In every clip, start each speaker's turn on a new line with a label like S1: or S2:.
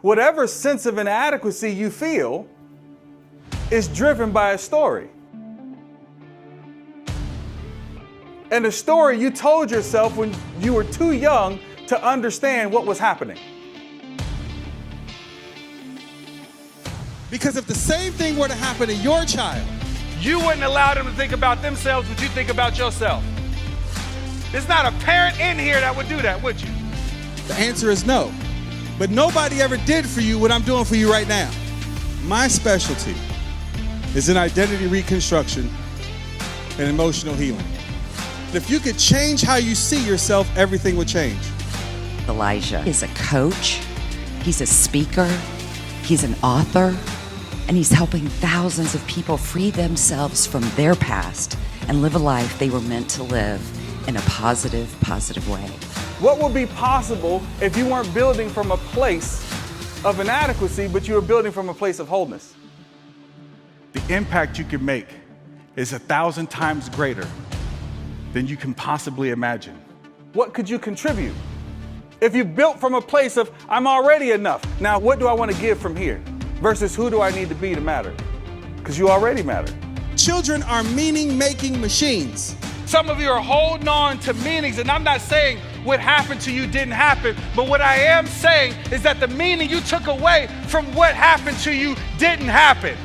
S1: whatever sense of inadequacy you feel is driven by a story. And a story you told yourself when you were too young to understand what was happening.
S2: Because if the same thing were to happen to your child,
S3: you wouldn't allow them to think about themselves what you think about yourself. There's not a parent in here that would do that, would you?
S2: the answer is no. But nobody ever did for you what I'm doing for you right now. My specialty is in identity reconstruction and emotional healing. If you could change how you see yourself, everything would change.
S4: Elijah is a coach, he's a speaker, he's an author, and he's helping thousands of people free themselves from their past and live a life they were meant to live in a positive way.
S1: What would be possible if you weren't building from a place of inadequacy, but you were building from a place of wholeness?
S5: The impact you can make is 1,000 times greater than you can possibly imagine.
S1: What could you contribute? If you built from a place of, I'm already enough, now what do I want to give from here? Versus who do I need to be to matter? Because you already matter.
S2: Children are meaning-making machines.
S3: Some of you are holding on to meanings, and I'm not saying what happened to you didn't happen, but what I am saying is that the meaning you took away from what happened to you didn't happen.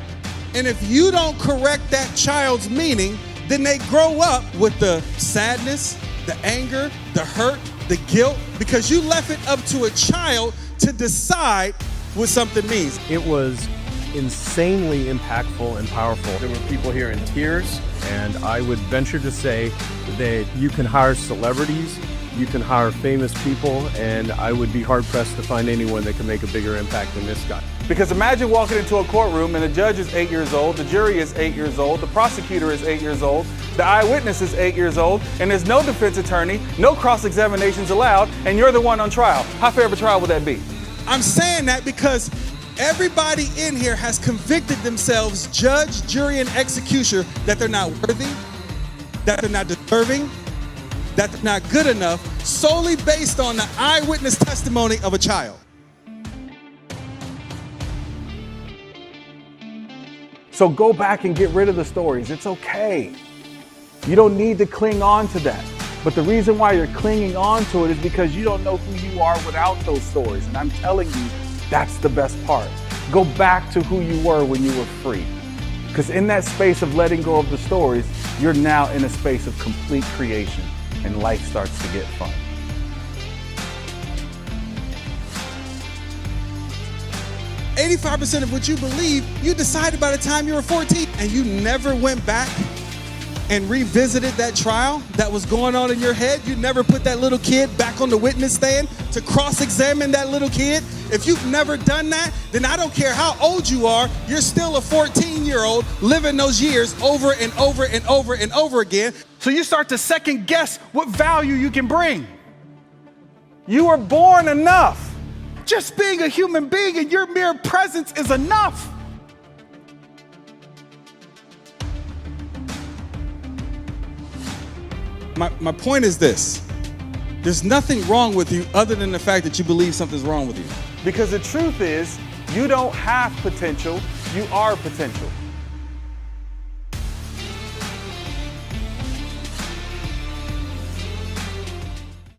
S2: And if you don't correct that child's meaning, then they grow up with the sadness, the anger, the hurt, the guilt, because you left it up to a child to decide what something means.
S6: It was insanely impactful and powerful. There were people here in tears, and I would venture to say that you can hire celebrities, you can hire famous people, and I would be hard-pressed to find anyone that can make a bigger impact than this guy.
S1: Because imagine walking into a courtroom and the judge is 8 years old, the jury is 8 years old, the prosecutor is 8 years old, the eyewitness is 8 years old, and there's no defense attorney, no cross-examinations allowed, and you're the one on trial. How fair of a trial would that be?
S2: I'm saying that because everybody in here has convicted themselves, judge, jury, and executioner, that they're not worthy, that they're not deserving, that they're not good enough, solely based on the eyewitness testimony of a child.
S1: So go back and get rid of the stories. It's okay. You don't need to cling on to that. But the reason why you're clinging on to it is because you don't know who you are without those stories. And I'm telling you, that's the best part. Go back to who you were when you were free. Because in that space of letting go of the stories, you're now in a space of complete creation, and life starts to get fun.
S2: "85% of what you believe, you decided by the time you were 14, and you never went back and revisited that trial that was going on in your head. You never put that little kid back on the witness stand to cross-examine that little kid. If you've never done that, then I don't care how old you are, you're still a 14-year-old living those years over and over and over and over again.
S5: So you start to second guess what value you can bring.
S1: You were born enough.
S5: Just being a human being and your mere presence is enough.
S2: My point is this. There's nothing wrong with you other than the fact that you believe something's wrong with you.
S1: Because the truth is, you don't have potential, you are potential.